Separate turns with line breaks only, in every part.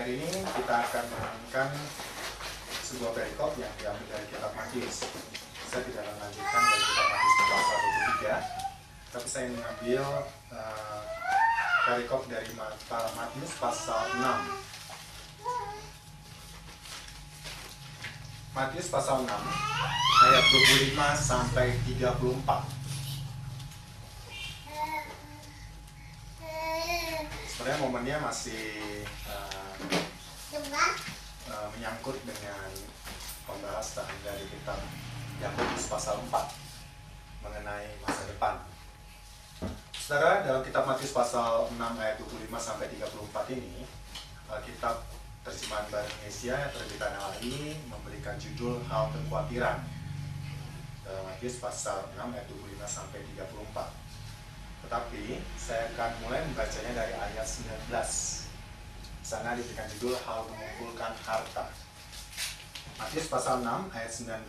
hari ini kita akan menemukan sebuah perikop yang diambil dari kitab Matius. Saya tidak melanjutkan dari kitab Matius pasal 23, tapi saya mengambil perikop dari Matius pasal 6. Matius pasal 6 ayat 25 sampai 34. Sebenarnya momennya masih menyangkut dengan pembahasan dari kitab Yakobus pasal 4 mengenai masa depan. Saudara, dalam kitab Matius pasal 6 ayat 25 sampai 34 ini, kitab terjemahan Bahasa Indonesia terbitan LAI memberikan judul Hal Kekhawatiran. Dalam Matius pasal 6 ayat 25 sampai 34. Tetapi saya akan mulai membacanya dari ayat 19. Sana diberikan judul Hal Mengumpulkan Harta. Matius pasal 6 ayat 19.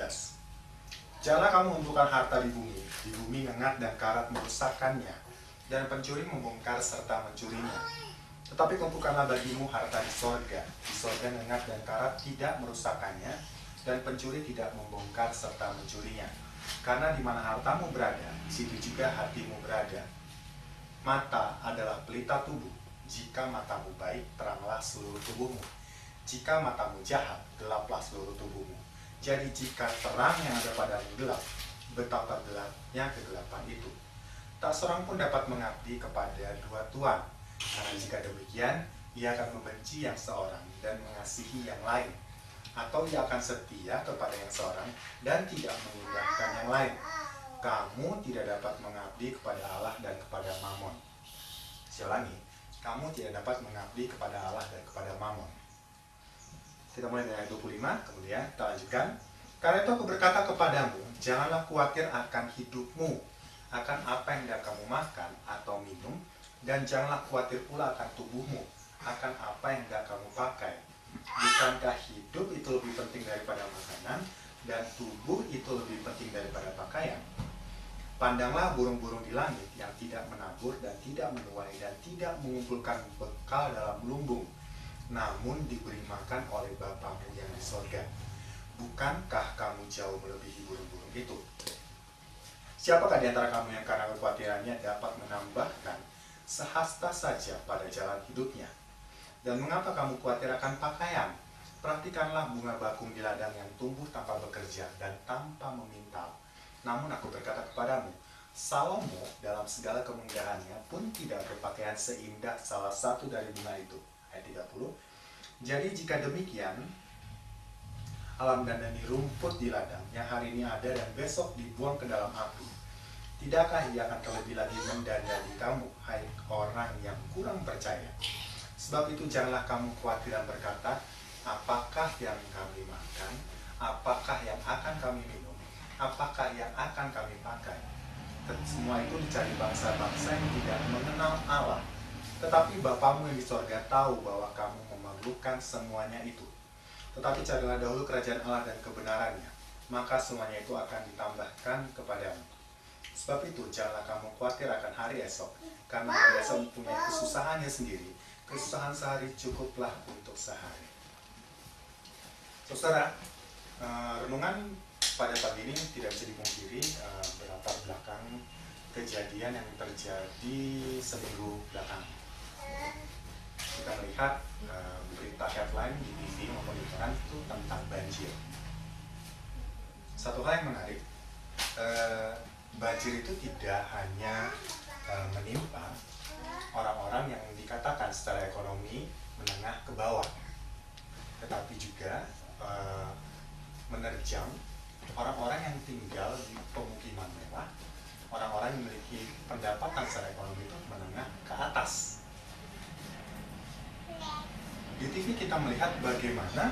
Janganlah kamu mengumpulkan harta di bumi ngengat dan karat merusakkannya, dan pencuri membongkar serta mencurinya. Tetapi kumpulkanlah bagimu harta di sorga ngengat dan karat tidak merusakkannya, dan pencuri tidak membongkar serta mencurinya. Karena di mana hartamu berada, di situ juga hatimu berada. Mata adalah pelita tubuh. Jika matamu baik, teranglah seluruh tubuhmu. Jika matamu jahat, gelaplah seluruh tubuhmu. Jadi jika terang yang ada padamu gelap, betapa gelapnya kegelapan itu. Tak seorang pun dapat mengabdi kepada dua tuan, karena jika demikian, ia akan membenci yang seorang dan mengasihi yang lain, atau ia akan setia kepada yang seorang dan tidak mengindahkan yang lain. Kamu tidak dapat mengabdi kepada Allah dan kepada Mammon. Saya ulangi, kamu tidak dapat mengabdi kepada Allah dan kepada Mammon. Kita mulai dari ayat 25, kemudian kita lanjutkan. Karena itu aku berkata kepadamu, janganlah khawatir akan hidupmu, akan apa yang hendak kamu makan atau minum, dan janganlah khawatir pula akan tubuhmu, akan apa yang hendak kamu pakai. Bukankah hidup itu lebih penting daripada makanan, dan tubuh itu lebih penting daripada pakaian? Pandanglah burung-burung di langit yang tidak menabur dan tidak menuai dan tidak mengumpulkan bekal dalam lumbung, namun diberi makan oleh Bapamu yang di sorga. Bukankah kamu jauh melebihi burung-burung itu? Siapakah di antara kamu yang karena kekhawatirannya dapat menambahkan sehasta saja pada jalan hidupnya? Dan mengapa kamu khawatir akan pakaian? Perhatikanlah bunga bakung di ladang yang tumbuh tanpa bekerja dan tanpa memintal. Namun aku berkata kepadamu, Salomo dalam segala kemegahannya pun tidak berpakaian seindah salah satu dari bunga itu. Ayat 30. Jadi jika demikian, alam dandani rumput di ladang yang hari ini ada dan besok dibuang ke dalam api, tidakkah ia akan terlebih lagi mendandani kamu, hai orang yang kurang percaya? Sebab itu janganlah kamu khawatir dan berkata, apakah yang kami makan, apakah yang akan kami minum, apakah yang akan kami pakai? Semua itu dicari bangsa-bangsa yang tidak mengenal Allah. Tetapi Bapamu yang di sorga tahu bahwa kamu memerlukan semuanya itu. Tetapi carilah dahulu kerajaan Allah dan kebenarannya, maka semuanya itu akan ditambahkan kepadamu. Sebab itu janganlah kamu khawatir akan hari esok, karena hari esok mempunyai kesusahannya sendiri. Kesusahan sehari cukuplah untuk sehari. Saudara, renungan pada pagi ini tidak bisa dipungkiri berlatar belakang kejadian yang terjadi seminggu belakang. Kita melihat berita headline di TV maupun di koran itu tentang banjir. Satu hal yang menarik, banjir itu tidak hanya menimpa orang-orang yang dikatakan secara ekonomi menengah ke bawah, tetapi juga menerjang orang-orang yang tinggal di pemukiman mewah, orang-orang yang memiliki pendapatan secara ekonomi itu menengah ke atas. Di TV kita melihat bagaimana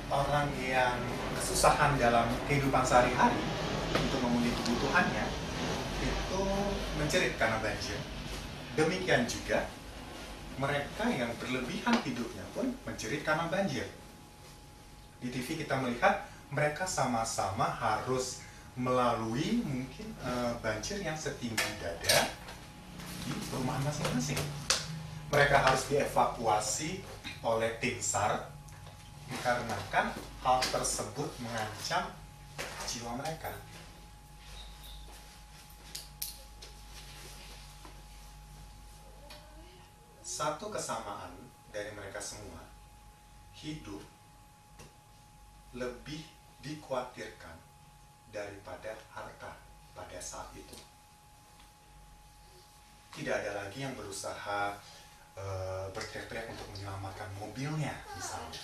orang yang kesusahan dalam kehidupan sehari-hari untuk memenuhi kebutuhannya itu menjerit karena banjir. Demikian juga mereka yang berlebihan hidupnya pun menjerit karena banjir. Di TV kita melihat mereka sama-sama harus melalui mungkin banjir yang setinggi dada di perumahan masing-masing. mereka harus dievakuasi oleh tim SAR dikarenakan hal tersebut mengancam jiwa mereka. Satu kesamaan dari mereka semua, hidup lebih dikhawatirkan daripada harta pada saat itu. Tidak ada lagi yang berusaha berteriak-teriak untuk menyelamatkan mobilnya misalnya,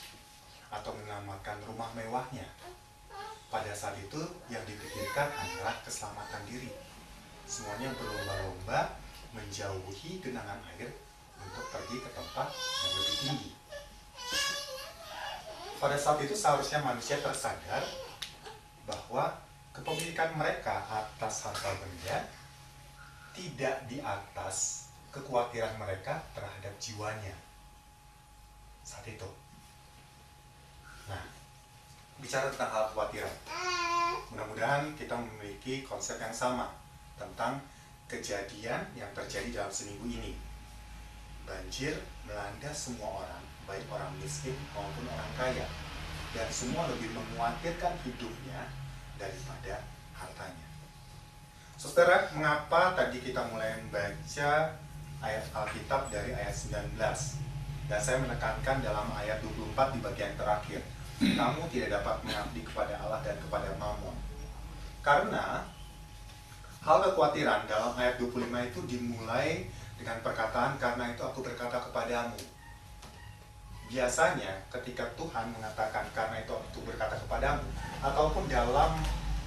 atau menyelamatkan rumah mewahnya. Pada saat itu yang dipikirkan hanyalah keselamatan diri. Semuanya berlomba-lomba menjauhi genangan air untuk pergi ke tempat yang lebih tinggi. Pada saat itu seharusnya manusia tersadar bahwa kepemilikan mereka atas harta benda tidak di atas kekhawatiran mereka terhadap jiwanya saat itu. Nah, bicara tentang hal kekhawatiran, mudah-mudahan kita memiliki konsep yang sama tentang kejadian yang terjadi dalam seminggu ini. Banjir melanda semua orang, baik orang miskin maupun orang kaya, dan semua lebih mengkhawatirkan hidupnya daripada hartanya. Saudara, mengapa tadi kita mulai membaca ayat Alkitab dari ayat 19? Dan saya menekankan dalam ayat 24 di bagian terakhir, kamu tidak dapat mengabdi kepada Allah dan kepada Mammon. Karena hal kekhawatiran dalam ayat 25 itu dimulai dengan perkataan, karena itu aku berkata kepadamu. Biasanya ketika Tuhan mengatakan karena itu aku berkata kepadamu, ataupun dalam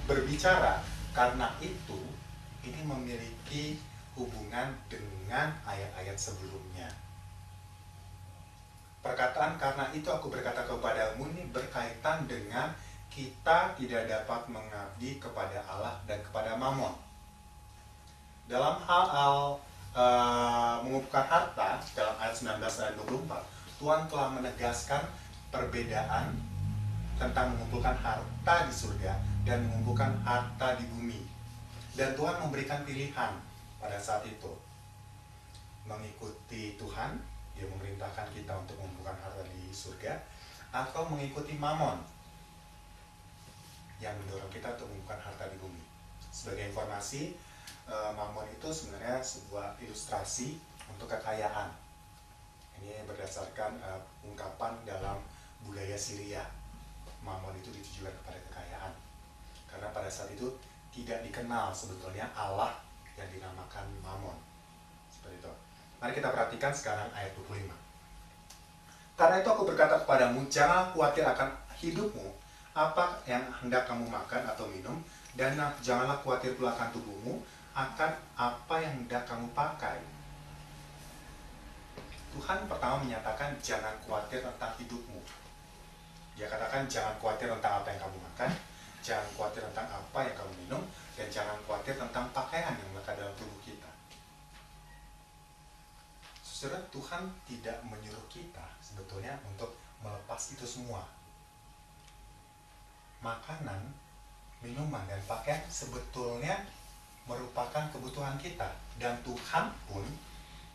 berbicara karena itu, ini memiliki hubungan dengan ayat-ayat sebelumnya. Perkataan karena itu aku berkata kepadamu ini berkaitan dengan kita tidak dapat mengabdi kepada Allah dan kepada Mammon. Dalam hal mengumpulkan harta, dalam ayat 19 dan 24, Tuhan telah menegaskan perbedaan tentang mengumpulkan harta di surga dan mengumpulkan harta di bumi. Dan Tuhan memberikan pilihan pada saat itu. Mengikuti Tuhan, Dia memerintahkan kita untuk mengumpulkan harta di surga, atau mengikuti Mammon yang mendorong kita untuk mengumpulkan harta di bumi. Sebagai informasi, Mammon itu sebenarnya sebuah ilustrasi untuk kekayaan. Ini berdasarkan ungkapan dalam budaya Syria. Mammon itu ditujukan kepada kekayaan. Karena pada saat itu tidak dikenal sebetulnya Allah yang dinamakan Mammon. Seperti itu. Mari kita perhatikan sekarang ayat 25. Karena itu aku berkata kepadamu, jangan khawatir akan hidupmu, apa yang hendak kamu makan atau minum, dan janganlah khawatir pula akan tubuhmu, akan apa yang hendak kamu pakai. Tuhan pertama menyatakan jangan khawatir tentang hidupmu. Dia katakan jangan khawatir tentang apa yang kamu makan, jangan khawatir tentang apa yang kamu minum, dan jangan khawatir tentang pakaian yang melekat dalam tubuh kita. Saudara, Tuhan tidak menyuruh kita sebetulnya untuk melepas itu semua. Makanan, minuman, dan pakaian sebetulnya merupakan kebutuhan kita. Dan Tuhan pun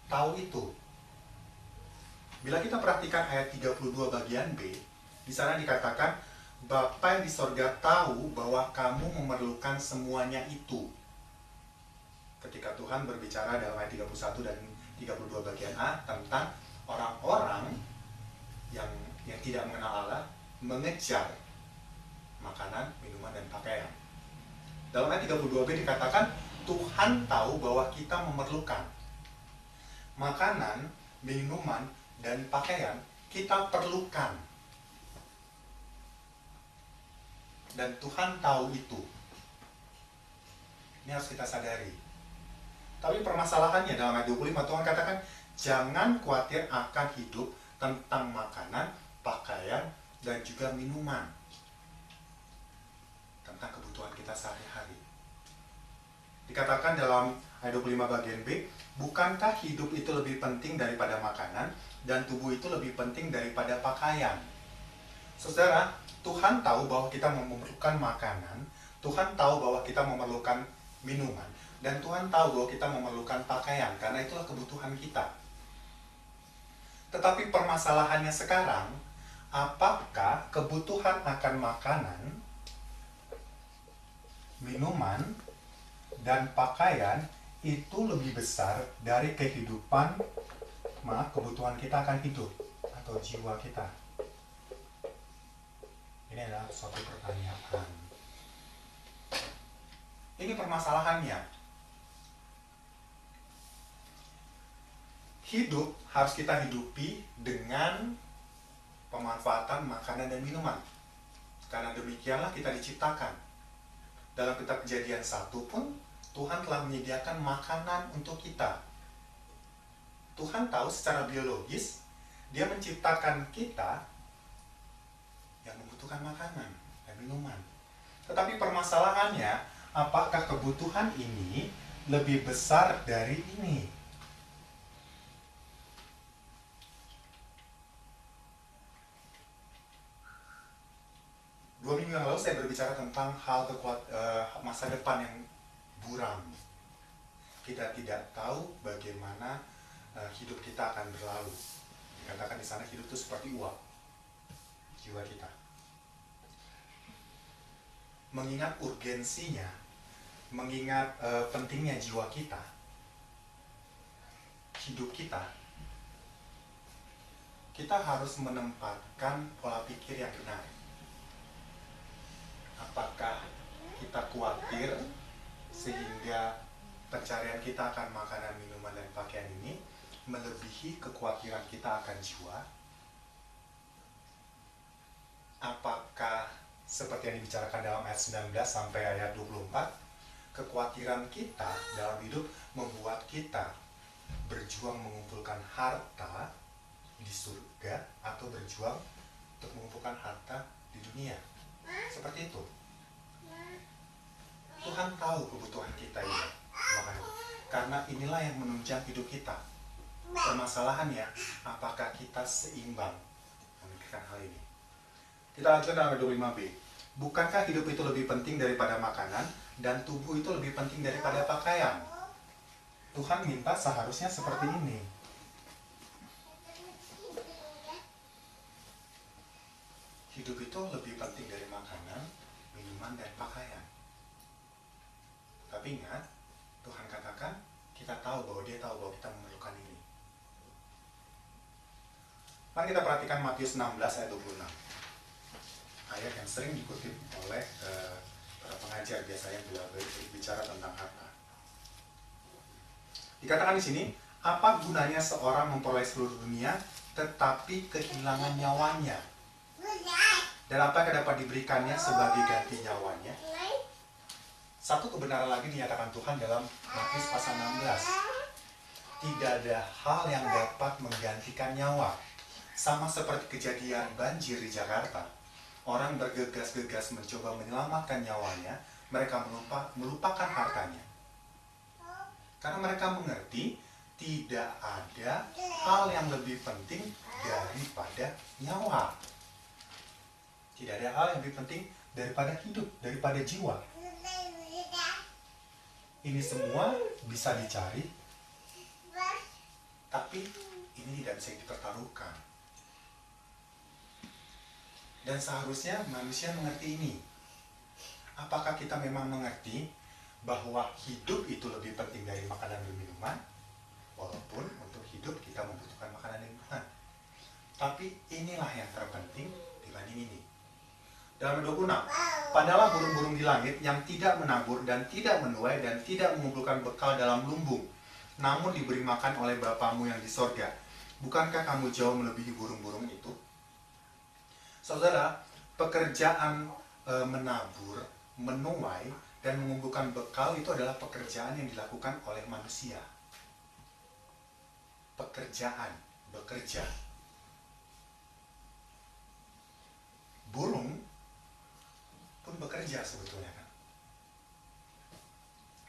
tahu itu. Bila kita perhatikan ayat 32 bagian B, di sana dikatakan, Bapa yang di sorga tahu bahwa kamu memerlukan semuanya itu. Ketika Tuhan berbicara dalam ayat 31 dan 32 bagian A tentang orang-orang yang tidak mengenal Allah mengejar makanan, minuman, dan pakaian. Dalam ayat 32b dikatakan Tuhan tahu bahwa kita memerlukan makanan, minuman, dan pakaian. Kita perlukan. Dan Tuhan tahu itu. Ini harus kita sadari. Tapi permasalahannya dalam ayat 25 Tuhan katakan jangan khawatir akan hidup tentang makanan, pakaian, dan juga minuman. Tentang kebutuhan kita sehari-hari. Dikatakan dalam ayat 25 bagian B, bukankah hidup itu lebih penting daripada makanan dan tubuh itu lebih penting daripada pakaian? Saudara, Tuhan tahu bahwa kita memerlukan makanan, Tuhan tahu bahwa kita memerlukan minuman, dan Tuhan tahu bahwa kita memerlukan pakaian, karena itulah kebutuhan kita. Tetapi permasalahannya sekarang, apakah kebutuhan akan makanan, minuman, dan pakaian itu lebih besar dari kebutuhan kita akan hidup atau jiwa kita? Ini adalah suatu pertanyaan. Ini permasalahannya. Hidup harus kita hidupi dengan pemanfaatan makanan dan minuman. Karena demikianlah kita diciptakan. Dalam kitab Kejadian 1 pun, Tuhan telah menyediakan makanan untuk kita. Tuhan tahu secara biologis, Dia menciptakan kita yang membutuhkan makanan dan minuman. Tetapi permasalahannya, apakah kebutuhan ini lebih besar dari ini? Dua minggu yang lalu saya berbicara tentang masa depan yang buram. Kita tidak tahu bagaimana hidup kita akan berlalu. Dikatakan di sana hidup itu seperti uap, jiwa kita. Mengingat urgensinya, mengingat pentingnya jiwa kita, hidup kita harus menempatkan pola pikir yang benar. Apakah kita khawatir sehingga pencarian kita akan makanan, minuman, dan pakaian ini melebihi kekhawatiran kita akan jiwa? Apakah seperti yang dibicarakan dalam ayat 19 sampai ayat 24, kekhawatiran kita dalam hidup membuat kita berjuang mengumpulkan harta di surga atau berjuang untuk mengumpulkan harta di dunia? Seperti itu. Tuhan tahu kebutuhan kita ini. Karena inilah yang menunjang hidup kita. Permasalahannya, apakah kita seimbang memikirkan hal ini? Kita lanjutkan dalam ayat 25b. Bukankah hidup itu lebih penting daripada makanan, dan tubuh itu lebih penting daripada pakaian? Tuhan minta seharusnya seperti ini. Hidup itu lebih penting dari makanan, minuman, dan pakaian. Tapi ingat, Tuhan katakan, kita tahu bahwa Dia tahu bahwa kita memerlukan ini. Mari kita perhatikan Matius 16 ayat 26. Ayat yang sering dikutip oleh para pengajar biasanya bila berbicara tentang harta. Dikatakan di sini, apa gunanya seorang memperoleh seluruh dunia tetapi kehilangan nyawanya? Dan apa yang dapat diberikannya sebagai ganti nyawanya? Satu kebenaran lagi dinyatakan Tuhan dalam Matius pasal 16. Tidak ada hal yang dapat menggantikan nyawa. Sama seperti kejadian banjir di Jakarta. Orang bergegas-gegas mencoba menyelamatkan nyawanya, mereka melupakan hartanya. Karena mereka mengerti tidak ada hal yang lebih penting daripada nyawa. Tidak ada hal yang lebih penting daripada hidup, daripada jiwa. Ini semua bisa dicari, tapi ini tidak bisa dipertaruhkan. Dan seharusnya manusia mengerti ini. Apakah kita memang mengerti bahwa hidup itu lebih penting dari makanan dan minuman? Walaupun untuk hidup kita membutuhkan makanan dan minuman. Tapi inilah yang terpenting dibanding ini. Dalam 26, padalah burung-burung di langit yang tidak menabur dan tidak menuai dan tidak mengumpulkan bekal dalam lumbung, namun diberi makan oleh Bapamu yang di sorga. Bukankah kamu jauh melebihi burung-burung itu? Saudara, pekerjaan menabur, menuai, dan mengumpulkan bekal itu adalah pekerjaan yang dilakukan oleh manusia. Pekerjaan, bekerja. Burung pun bekerja sebetulnya kan.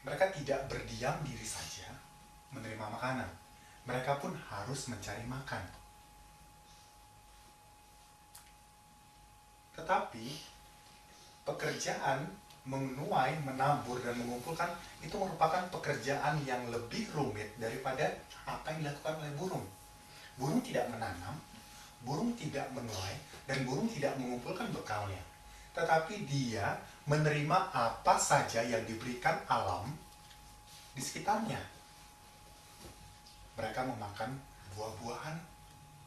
Mereka tidak berdiam diri saja menerima makanan. Mereka pun harus mencari makan. Tetapi pekerjaan menuai, menabur, dan mengumpulkan itu merupakan pekerjaan yang lebih rumit daripada apa yang dilakukan oleh burung. Burung tidak menanam, burung tidak menuai, dan burung tidak mengumpulkan bekalnya. Tetapi dia menerima apa saja yang diberikan alam di sekitarnya. Mereka memakan buah-buahan,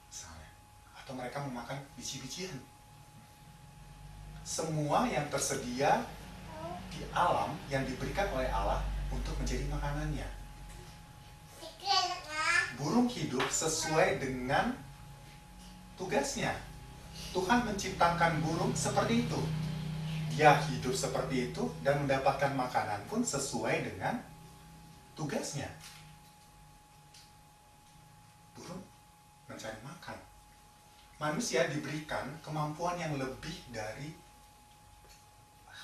misalnya, atau mereka memakan biji-bijian. Semua yang tersedia di alam yang diberikan oleh Allah untuk menjadi makanannya. Burung hidup sesuai dengan tugasnya. Tuhan menciptakan burung seperti itu. Dia hidup seperti itu dan mendapatkan makanan pun sesuai dengan tugasnya. Burung mencari makan. Manusia diberikan kemampuan yang lebih dari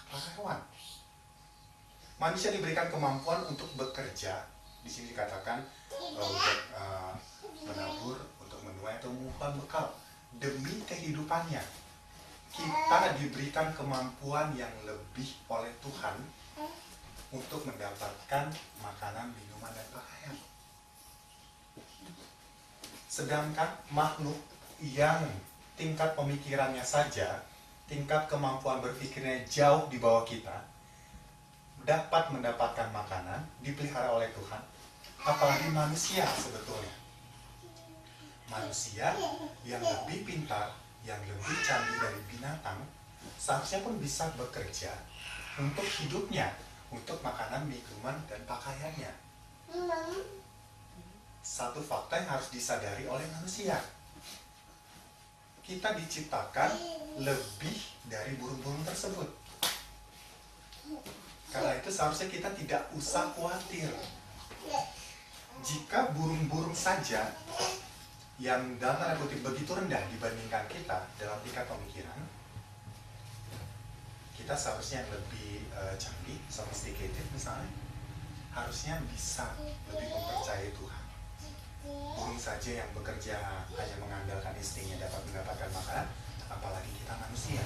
para hewan. Manusia diberikan kemampuan untuk bekerja. Di sini dikatakan untuk menabur, untuk menuai atau mengumpulkan bekal demi kehidupannya. Kita diberikan kemampuan yang lebih oleh Tuhan untuk mendapatkan makanan, minuman, dan pakaian. Sedangkan makhluk yang tingkat pemikirannya saja, tingkat kemampuan berpikirnya jauh di bawah kita, dapat mendapatkan makanan, dipelihara oleh Tuhan, apalagi manusia sebetulnya. Manusia yang lebih pintar, yang lebih canggih dari binatang, seharusnya pun bisa bekerja untuk hidupnya, untuk makanan, minuman, dan pakaiannya. Satu fakta yang harus disadari oleh manusia. Kita diciptakan lebih dari burung-burung tersebut. Karena itu seharusnya kita tidak usah khawatir. Jika burung-burung saja yang dalam tanda kutip begitu rendah dibandingkan kita dalam tingkat pemikiran, kita seharusnya yang lebih canggih, sophisticated misalnya, harusnya bisa lebih mempercayai Tuhan. Burung saja yang bekerja hanya mengandalkan instingnya dapat mendapatkan makanan, apalagi kita manusia.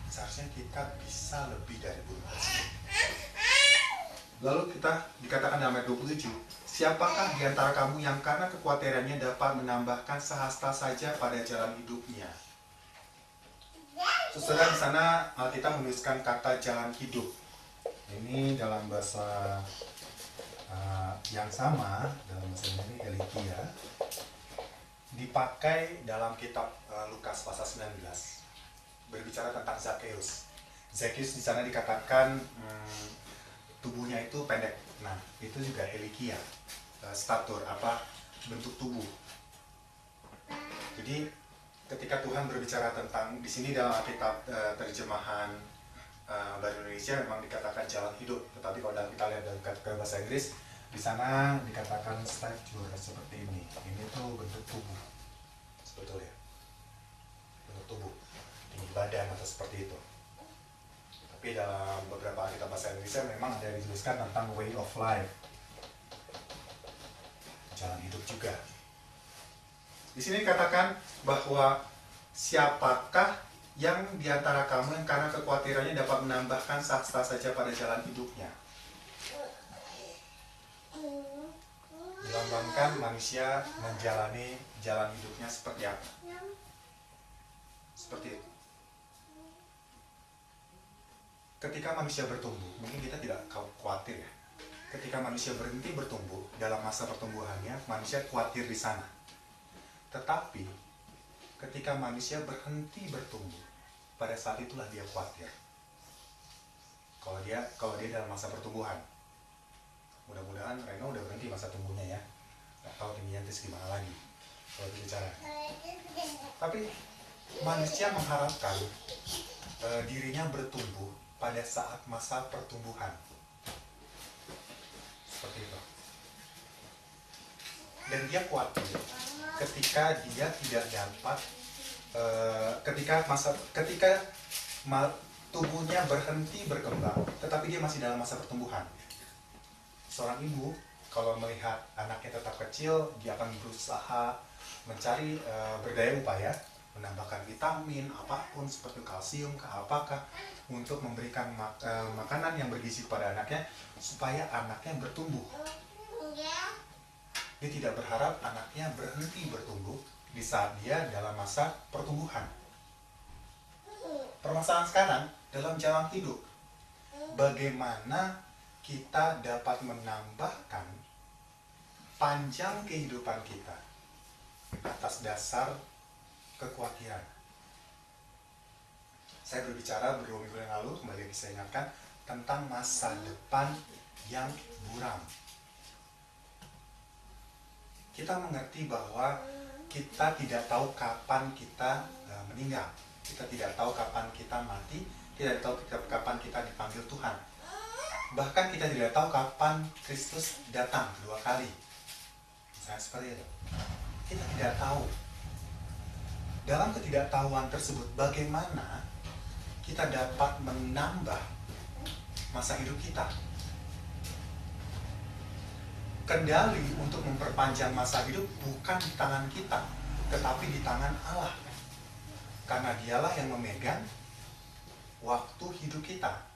Seharusnya kita bisa lebih dari burung tersebut. Lalu kita dikatakan dalam ayat 27, siapakah di antara kamu yang karena kekhawatirannya dapat menambahkan sehasta saja pada jalan hidupnya? Saudara, di sana kita menuliskan kata jalan hidup. Ini dalam bahasa yang sama, dalam bahasa ini Elikia, dipakai dalam kitab Lukas pasal 19, berbicara tentang Zakheus. Zakheus di sana dikatakan tubuhnya itu pendek. Nah, itu juga Elikia, statur, bentuk tubuh. Jadi ketika Tuhan berbicara tentang, di sini dalam Alkitab terjemahan Bahasa Indonesia memang dikatakan jalan hidup, tetapi kalau kita lihat dalam bahasa Inggris, di sana dikatakan stature seperti ini. Ini tuh bentuk tubuh, sebetulnya bentuk tubuh, tinggi badan atau seperti itu. Tapi dalam beberapa Alkitab bahasa Indonesia memang ada yang dituliskan tentang way of life, jalan hidup juga. Di sini dikatakan bahwa siapakah yang diantara kamu yang karena kekhawatirannya dapat menambahkan sahsta saja pada jalan hidupnya. Dilambangkan manusia menjalani jalan hidupnya seperti apa? Seperti itu. Ketika manusia bertumbuh, mungkin kita tidak khawatir ya. Ketika manusia berhenti bertumbuh dalam masa pertumbuhannya, manusia khawatir di sana. Tetapi ketika manusia berhenti bertumbuh, pada saat itulah dia khawatir. Kalau dia dalam masa pertumbuhan. Mudah-mudahan Reno udah berhenti masa tumbuhnya ya. Nggak tahu Timiantis gimana lagi kalau bicara. Tapi manusia mengharapkan dirinya bertumbuh pada saat masa pertumbuhan. Seperti itu. Dan dia khawatir ketika dia tidak dapat ketika tubuhnya berhenti berkembang, tetapi dia masih dalam masa pertumbuhan. Seorang ibu kalau melihat anaknya tetap kecil, dia akan berusaha mencari berdaya upaya menambahkan vitamin apapun seperti kalsium apakah untuk memberikan makanan yang bergizi kepada anaknya supaya anaknya bertumbuh. Dia tidak berharap anaknya berhenti bertumbuh di saat dia dalam masa pertumbuhan. Permasalahan sekarang dalam jalan hidup, bagaimana kita dapat menambahkan panjang kehidupan kita atas dasar kekhawatiran. Saya berbicara beberapa minggu yang lalu, kembali lagi saya ingatkan, tentang masa depan yang buram. Kita mengerti bahwa kita tidak tahu kapan kita meninggal. Kita tidak tahu kapan kita mati, tidak tahu kapan kita dipanggil Tuhan. Bahkan kita tidak tahu kapan Kristus datang kedua kali. Misalnya seperti itu. Kita tidak tahu. Dalam ketidaktahuan tersebut, bagaimana kita dapat menambah masa hidup kita? Kendali untuk memperpanjang masa hidup bukan di tangan kita, tetapi di tangan Allah. Karena dialah yang memegang waktu hidup kita.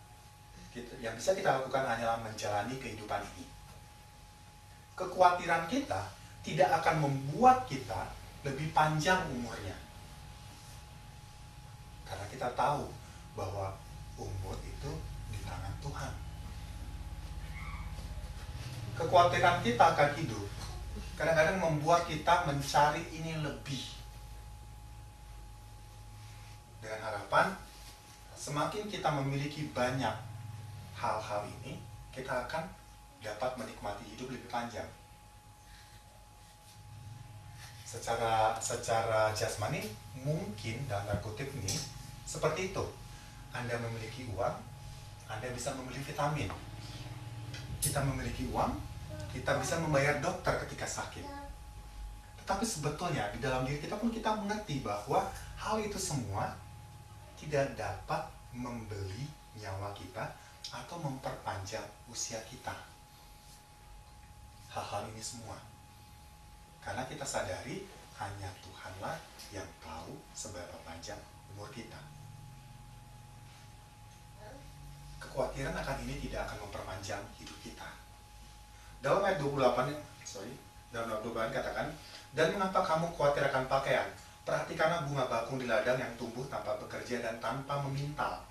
Yang bisa kita lakukan hanyalah menjalani kehidupan ini. Kekhawatiran kita tidak akan membuat kita lebih panjang umurnya. Karena kita tahu bahwa umur itu di tangan Tuhan. Kekhawatiran kita akan hidup kadang-kadang membuat kita mencari ini lebih, dengan harapan semakin kita memiliki banyak hal-hal ini, kita akan dapat menikmati hidup lebih panjang. Secara jasmani mungkin dalam tanda kutip ini seperti itu. Anda memiliki uang, Anda bisa membeli vitamin. Kita memiliki uang, kita bisa membayar dokter ketika sakit. Tetapi sebetulnya di dalam diri kita pun kita mengerti bahwa hal itu semua tidak dapat membeli nyawa kita atau memperpanjang usia kita. Hal-hal ini semua. Karena kita sadari hanya Tuhanlah yang tahu seberapa panjang umur kita. Kekhawatiran akan ini tidak akan memperpanjang hidup kita. Dalam ayat 28 katakan, dan mengapa kamu khawatir akan pakaian? Perhatikanlah bunga bakung di ladang yang tumbuh tanpa bekerja dan tanpa memintal.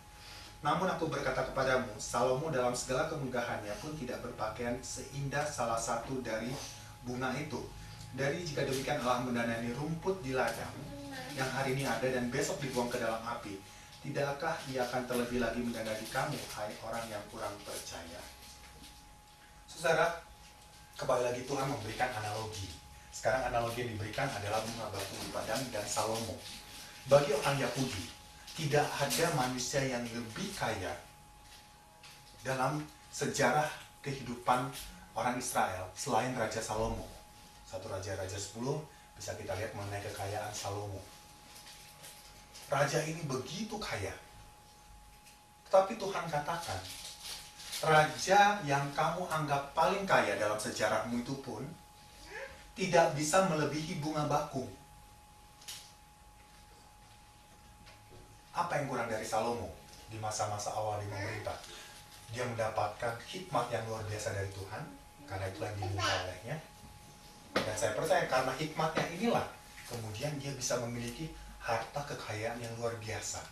Namun aku berkata kepadamu, Salomo dalam segala kemegahannya pun tidak berpakaian seindah salah satu dari bunga itu. Dari jika demikian Allah mendanani rumput di ladang yang hari ini ada dan besok dibuang ke dalam api, tidakkah Ia akan terlebih lagi mendanani kamu, hai orang yang kurang percaya? Saudara, kembali lagi Tuhan memberikan analogi. Sekarang analogi yang diberikan adalah bunga bakung di padang dan Salomo. Bagi orang Yahudi, tidak ada manusia yang lebih kaya dalam sejarah kehidupan orang Israel selain Raja Salomo. Satu Raja-Raja 10 bisa kita lihat mengenai kekayaan Salomo. Raja ini begitu kaya. Tetapi Tuhan katakan, raja yang kamu anggap paling kaya dalam sejarahmu itu pun tidak bisa melebihi bunga bakung. Apa yang kurang dari Salomo di masa-masa awal di memerintah? Dia mendapatkan hikmat yang luar biasa dari Tuhan, karena itulah yang diminta olehnya. Dan saya percaya karena hikmatnya inilah, kemudian dia bisa memiliki harta kekayaan yang luar biasa.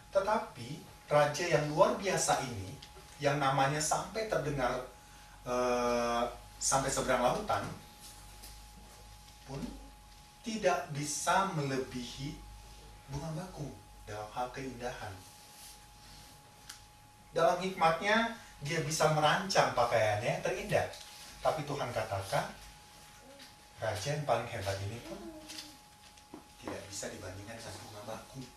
Tetapi raja yang luar biasa ini, yang namanya sampai terdengar sampai seberang lautan, pun tidak bisa melebihi bunga bakung dalam hal keindahan. Dalam hikmatnya, dia bisa merancang pakaiannya terindah. Tapi Tuhan katakan, raja yang paling hebat ini pun tidak bisa dibandingkan dengan bunga bakung.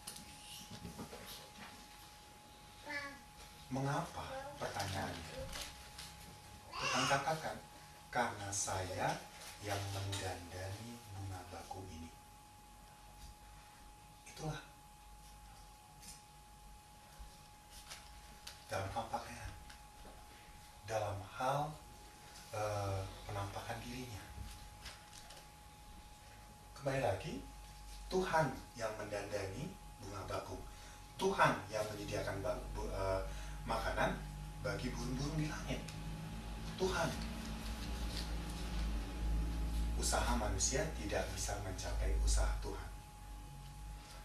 Mengapa? Pertanyaannya. Tuhan katakan, karena saya yang mendandani bunga bakung ini. Itulah. Dalam hal pakaian. Dalam hal penampakan dirinya. Kembali lagi, Tuhan yang mendandani bunga bakung. Tuhan yang menyediakan makanan bagi burung-burung di langit. Tuhan. usaha manusia tidak bisa mencapai usaha Tuhan.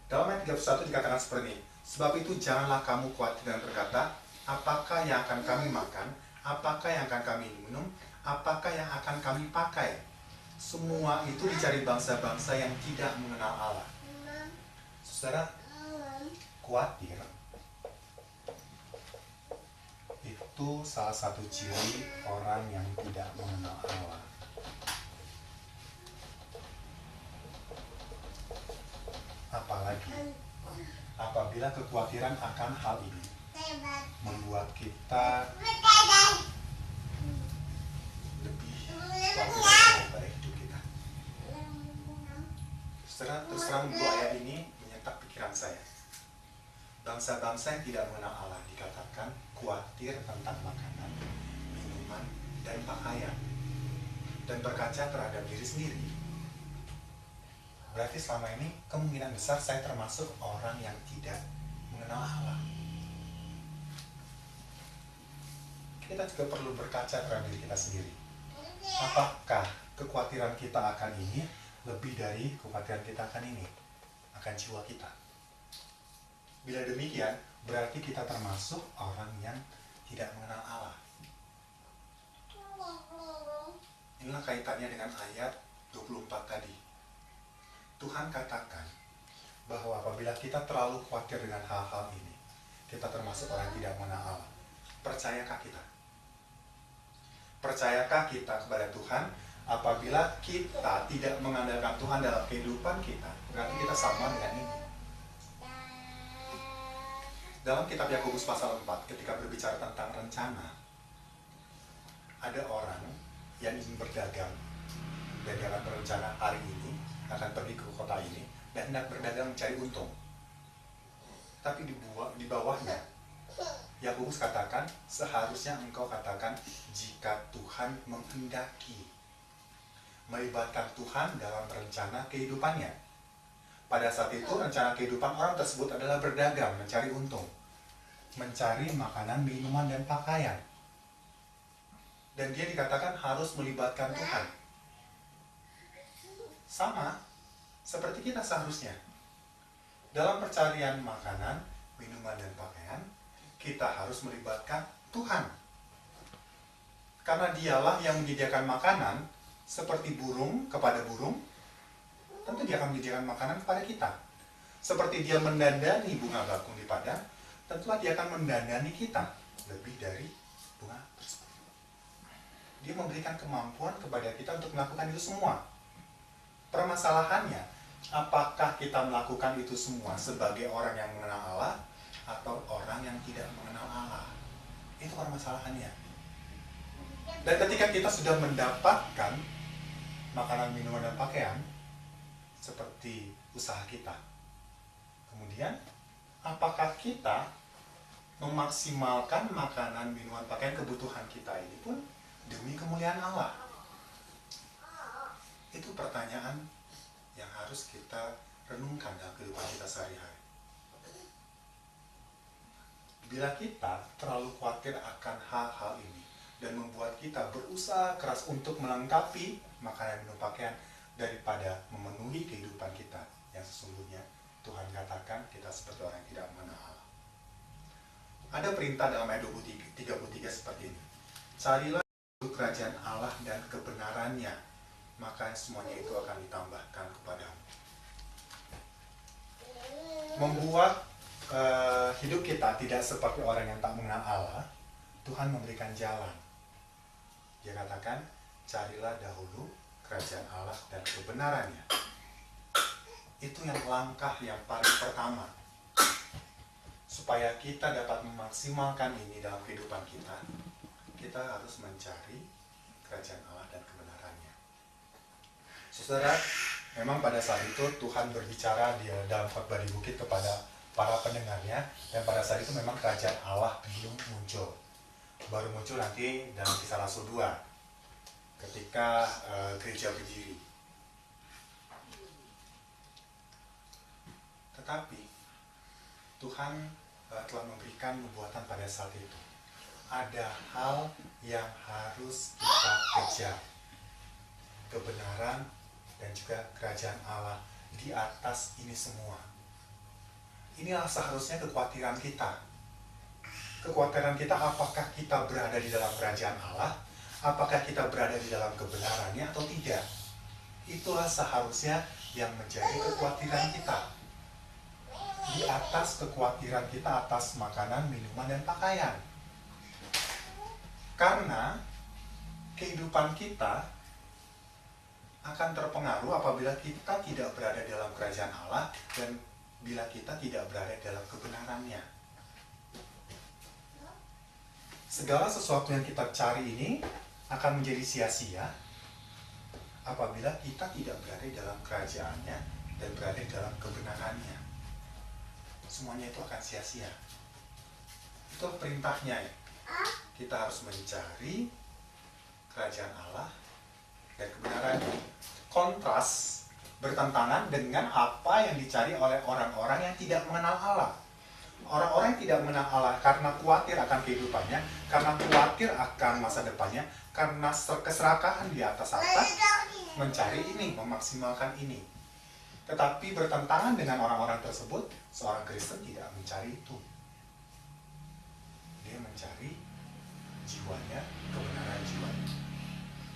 Dalam ayat 31 dikatakan seperti ini, sebab itu janganlah kamu khawatir dan berkata, apakah yang akan kami makan, apakah yang akan kami minum, apakah yang akan kami pakai. Semua itu dicari bangsa-bangsa yang tidak mengenal Allah. Saudara, khawatir itu salah satu ciri orang yang tidak mengenal Allah. Apalagi apabila kekhawatiran akan hal ini membuat kita lebih khawatir pada hidup kita. Saudara, terus terang dua ayat ini menyentak pikiran saya. Bangsa-bangsa yang tidak mengenal Allah dikatakan khawatir tentang makanan, minuman, dan pakaian, dan berkaca terhadap diri sendiri. Berarti selama ini kemungkinan besar saya termasuk orang yang tidak mengenal Allah. Kita juga perlu berkaca terhadap diri kita sendiri. Apakah kekhawatiran kita akan ini lebih dari kekhawatiran kita akan ini, akan jiwa kita? Bila demikian, berarti kita termasuk orang yang tidak mengenal Allah. Inilah kaitannya dengan ayat 24 tadi. Tuhan katakan bahwa apabila kita terlalu khawatir dengan hal-hal ini, kita termasuk orang yang tidak mengenal Allah. Percayakah kita? Percayakah kita kepada Tuhan? Apabila kita tidak mengandalkan Tuhan dalam kehidupan kita, berarti kita sama dengan ini. Dalam kitab Yakobus pasal 4, ketika berbicara tentang rencana, ada orang yang ingin berdagang dan dia akan berencana hari ini akan pergi ke kota ini dan hendak berdagang mencari untung. Tapi di bawahnya Yakobus katakan, seharusnya engkau katakan jika Tuhan menghendaki, melibatkan Tuhan dalam rencana kehidupannya. Pada saat itu rencana kehidupan orang tersebut adalah berdagang, mencari untung, mencari makanan, minuman, dan pakaian. Dan dia dikatakan harus melibatkan Tuhan. Sama seperti kita seharusnya. Dalam pencarian makanan, minuman, dan pakaian, kita harus melibatkan Tuhan. Karena dialah yang menyediakan makanan, seperti burung kepada burung, tentu dia akan menyediakan makanan kepada kita. Seperti dia mendandani bunga bakung di padang, tentulah dia akan mendandani kita lebih dari bunga tersebut. Dia memberikan kemampuan kepada kita untuk melakukan itu semua. Permasalahannya, apakah kita melakukan itu semua sebagai orang yang mengenal Allah atau orang yang tidak mengenal Allah? Itu permasalahannya. Dan ketika kita sudah mendapatkan makanan, minuman, dan pakaian seperti usaha kita, kemudian apakah kita memaksimalkan makanan, minuman, pakaian, kebutuhan kita ini pun demi kemuliaan Allah? Itu pertanyaan yang harus kita renungkan dalam kehidupan kita sehari-hari. Bila kita terlalu khawatir akan hal-hal ini dan membuat kita berusaha keras untuk melengkapi makanan, minum, pakaian daripada memenuhi kehidupan kita yang sesungguhnya, Tuhan katakan kita seperti orang yang tidak mengenal Allah. Ada perintah dalam ayat 33 seperti ini. Carilah dulu kerajaan Allah dan kebenarannya, maka semuanya itu akan ditambahkan kepadamu. Membuat hidup kita tidak seperti orang yang tak mengenal Allah, Tuhan memberikan jalan. Dia katakan, carilah dahulu kerajaan Allah dan kebenarannya. Itu yang langkah yang paling pertama. Supaya kita dapat memaksimalkan ini dalam kehidupan kita, kita harus mencari kerajaan Allah dan kebenarannya. Saudara, memang pada saat itu Tuhan berbicara di dalam khotbah di bukit kepada para pendengarnya, dan pada saat itu memang kerajaan Allah belum muncul. Baru muncul nanti dalam Kisah Rasul 2 ketika gereja berdiri. Tetapi Tuhan telah memberikan nubuatan pada saat itu. Ada hal yang harus kita kejar. kebenaran, dan juga kerajaan Allah di atas ini semua. Inilah seharusnya kekhawatiran kita. Kekhawatiran kita, apakah kita berada di dalam kerajaan Allah, apakah kita berada di dalam kebenarannya atau tidak. Itulah seharusnya yang menjadi kekhawatiran kita. Di atas kekhawatiran kita atas makanan, minuman, dan pakaian. Karena kehidupan kita akan terpengaruh apabila kita tidak berada dalam kerajaan Allah dan bila kita tidak berada dalam kebenarannya. Segala sesuatu yang kita cari ini akan menjadi sia-sia apabila kita tidak berada dalam kerajaannya dan berada dalam kebenarannya. Semuanya itu akan sia-sia. Itu perintahnya. Kita harus mencari kerajaan Allah dan kebenarannya. Kontras, bertentangan dengan apa yang dicari oleh orang-orang yang tidak mengenal Allah. Orang-orang yang tidak mengenal Allah karena khawatir akan kehidupannya, karena khawatir akan masa depannya, karena keserakahan di atas harta, mencari ini, memaksimalkan ini. Tetapi bertentangan dengan orang-orang tersebut, seorang Kristen tidak mencari itu. Dia mencari jiwanya, kebenaran jiwanya.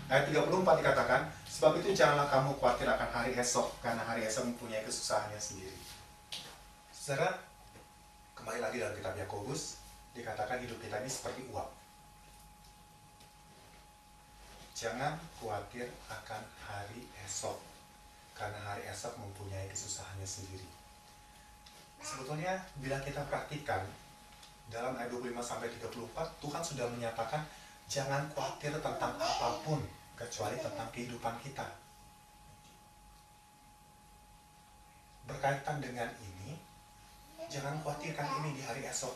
Ayat 34 dikatakan, sebab itu janganlah kamu khawatir akan hari esok, karena hari esok mempunyai kesusahannya sendiri. Saudara, kembali lagi dalam kitab Yakobus, dikatakan hidup kita ini seperti uap. Jangan khawatir akan hari esok, karena hari esok mempunyai kesusahannya sendiri. Sebetulnya, bila kita perhatikan, dalam ayat 25-34, Tuhan sudah menyatakan, jangan khawatir tentang apapun, kecuali tentang kehidupan kita. Berkaitan dengan ini, jangan khawatirkan ini di hari esok.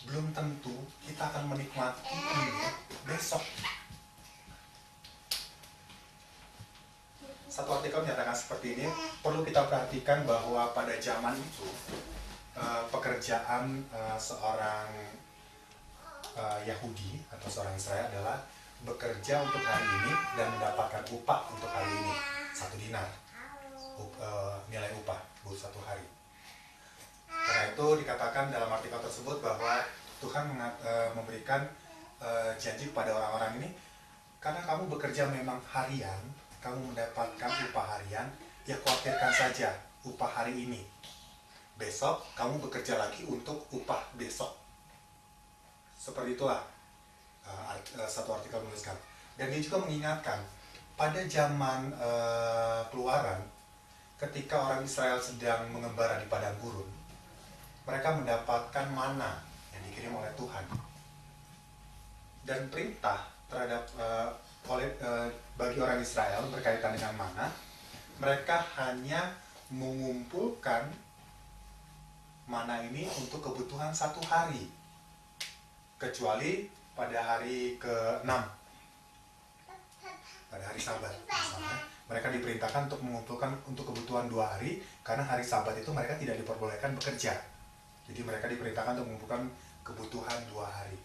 Belum tentu kita akan menikmati ini besok. Satu artikel menyatakan seperti ini, perlu kita perhatikan bahwa pada zaman itu, pekerjaan seorang Yahudi atau seorang Israel adalah bekerja untuk hari ini dan mendapatkan upah untuk hari ini, 1 dinar, nilai upah buat 1 hari. Karena itu dikatakan dalam artikel tersebut bahwa Tuhan memberikan janji kepada orang-orang ini, karena kamu bekerja memang harian, kamu mendapatkan upah harian, ya khawatirkan saja upah hari ini. Besok kamu bekerja lagi untuk upah besok. Seperti itulah satu artikel menuliskan. Dan dia juga mengingatkan, pada zaman keluaran, ketika orang Israel sedang mengembara di padang gurun, mereka mendapatkan mana yang dikirim oleh Tuhan. Dan perintah terhadap bagi orang Israel berkaitan dengan mana, mereka hanya mengumpulkan mana ini untuk kebutuhan 1 hari. Kecuali pada hari ke-6, pada hari Sabat misalnya, mereka diperintahkan untuk mengumpulkan untuk kebutuhan 2 hari, karena hari Sabat itu mereka tidak diperbolehkan bekerja. Jadi mereka diperintahkan untuk mengumpulkan kebutuhan 2 hari.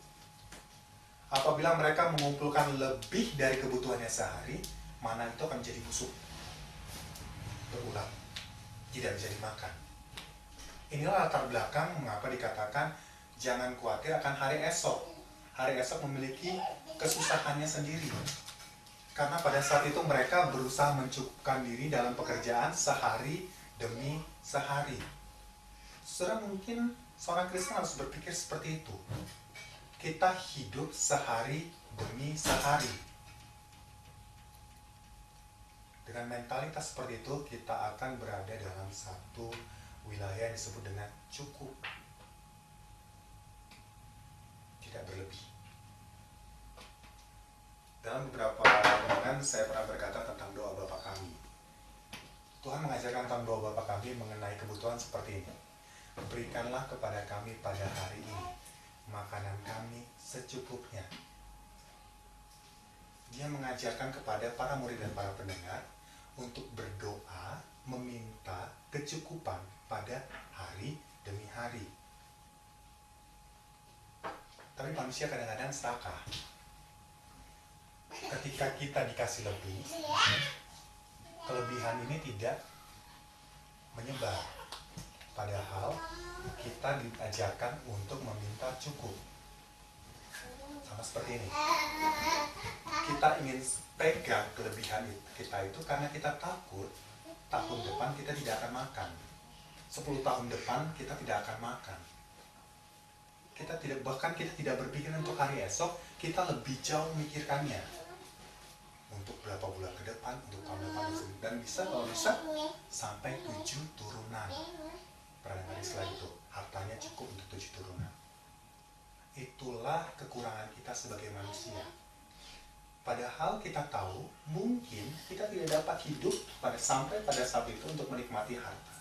Apabila mereka mengumpulkan lebih dari kebutuhannya sehari, mana itu akan menjadi busuk, berulang, tidak bisa dimakan. Inilah latar belakang mengapa dikatakan jangan khawatir akan hari esok. Hari esok memiliki kesusahannya sendiri. Karena pada saat itu mereka berusaha mencukupkan diri dalam pekerjaan sehari demi sehari. Saudara, mungkin seorang Kristen harus berpikir seperti itu. Kita hidup sehari demi sehari. Dengan mentalitas seperti itu, kita akan berada dalam satu wilayah yang disebut dengan cukup, tidak berlebih. Dalam beberapa renungan saya pernah berkata tentang doa Bapa kami. Tuhan mengajarkan tentang doa Bapa kami mengenai kebutuhan seperti ini. Berikanlah kepada kami pada hari ini makanan kami secukupnya. Dia mengajarkan kepada para murid dan para pendengar untuk berdoa meminta kecukupan pada hari demi hari. Tapi manusia kadang-kadang serakah. ketika kita dikasih lebih, kelebihan ini tidak menyebar. Padahal kita diajarkan untuk meminta cukup. Sama seperti ini. Kita ingin pegang kelebihan kita itu karena kita takut tahun depan kita tidak akan makan. 10 tahun depan kita tidak akan makan. Bahkan kita tidak berpikir untuk hari esok, kita lebih jauh memikirkannya. Untuk berapa bulan ke depan, untuk tahun depan, dan bisa kalau bisa sampai 7 turunan. Pernah dengar istilah itu, hartanya cukup untuk 7 turunan. Itulah kekurangan kita sebagai manusia. Padahal kita tahu mungkin kita tidak dapat hidup sampai pada saat itu untuk menikmati harta.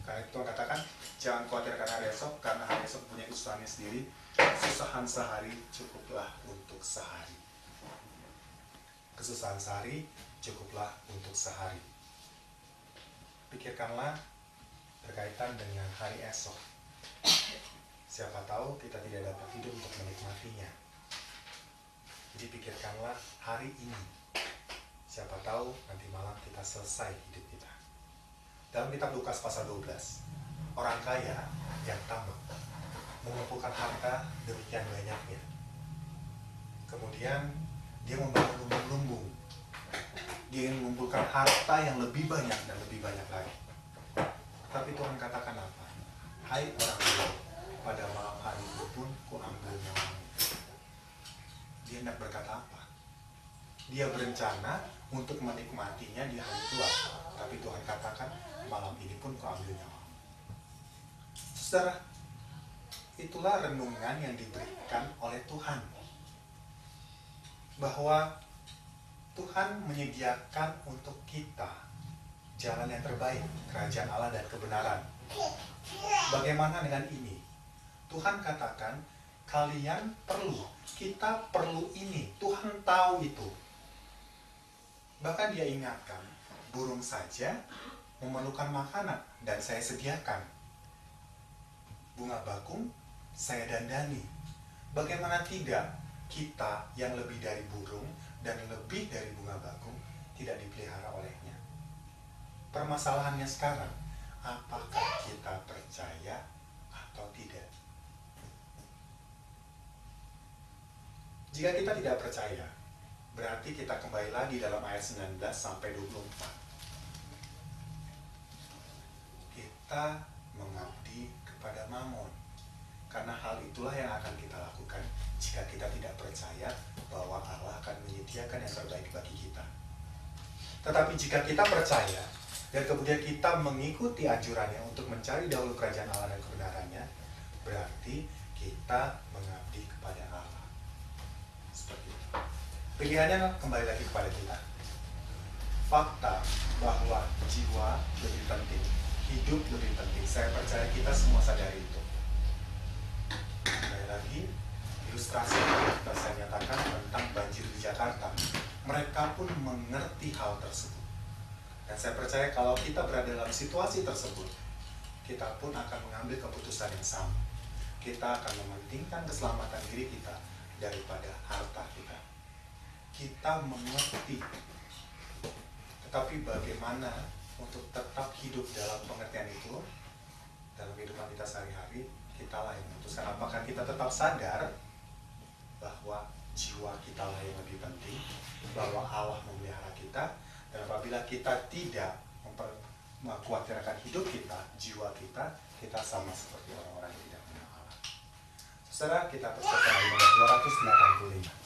Karena itu katakan, jangan khawatir karena hari esok, karena hari esok punya kesusahannya sendiri. Kesusahan sehari cukuplah untuk sehari. Kesusahan sehari cukuplah untuk sehari. Pikirkanlah berkaitan dengan hari esok. Siapa tahu kita tidak dapat hidup untuk menikmatinya. Jadi pikirkanlah hari ini. Siapa tahu nanti malam kita selesai hidup kita. Dalam kitab Lukas pasal 12, orang kaya yang tamak mengumpulkan harta demikian banyaknya. Kemudian dia membawa lumbung-lumbung. Dia ingin mengumpulkan harta yang lebih banyak dan lebih banyak lagi. Tapi Tuhan katakan apa? Hai orang kaya, pada malam hari itu pun kuambil nyawamu. Dia hendak berkata apa? Dia berencana untuk menikmatinya di hari tua. Tapi Tuhan katakan, malam ini pun kuambil nyawamu. Saudara, itulah renungan yang diberikan oleh Tuhan. Bahwa Tuhan menyediakan untuk kita jalan yang terbaik, kerajaan Allah dan kebenaran. Bagaimana dengan ini? Tuhan katakan, kalian perlu, kita perlu ini. Tuhan tahu itu. Bahkan dia ingatkan, burung saja memerlukan makanan dan saya sediakan. Bunga bakung saya dandani. Bagaimana tidak kita yang lebih dari burung dan lebih dari bunga bakung tidak dipelihara olehnya? Permasalahannya sekarang, apakah kita percaya atau tidak? Jika kita tidak percaya, berarti kita kembali lagi dalam ayat 19 sampai 24. Kita mengabdi kepada Mamon. Karena hal itulah yang akan kita lakukan jika kita tidak percaya bahwa Allah akan menyediakan yang terbaik bagi kita. Tetapi jika kita percaya dan kemudian kita mengikuti anjurannya untuk mencari dahulu kerajaan Allah dan kebenarannya, berarti kita mengabdi kepada Allah. Seperti itu. Pilihannya kembali lagi kepada kita. Fakta bahwa jiwa lebih penting, hidup lebih penting. Saya percaya kita semua sadari itu. Kembali lagi, ilustrasi yang saya nyatakan tentang banjir di Jakarta. Mereka pun mengerti hal tersebut. Dan saya percaya kalau kita berada dalam situasi tersebut, kita pun akan mengambil keputusan yang sama. Kita akan mementingkan keselamatan diri kita daripada harta kita. Kita mengerti. Tetapi bagaimana untuk tetap hidup dalam pengertian itu, dalam kehidupan kita sehari-hari, kitalah yang memutuskan apakah kita tetap sadar bahwa jiwa kita lah yang lebih penting, bahwa Allah memelihara kita, dan apabila kita tidak mengkhawatirkan hidup kita, jiwa kita, kita sama seperti orang-orang yang tidak mengenal Allah. Saudara, kita persiapkan ayat 285.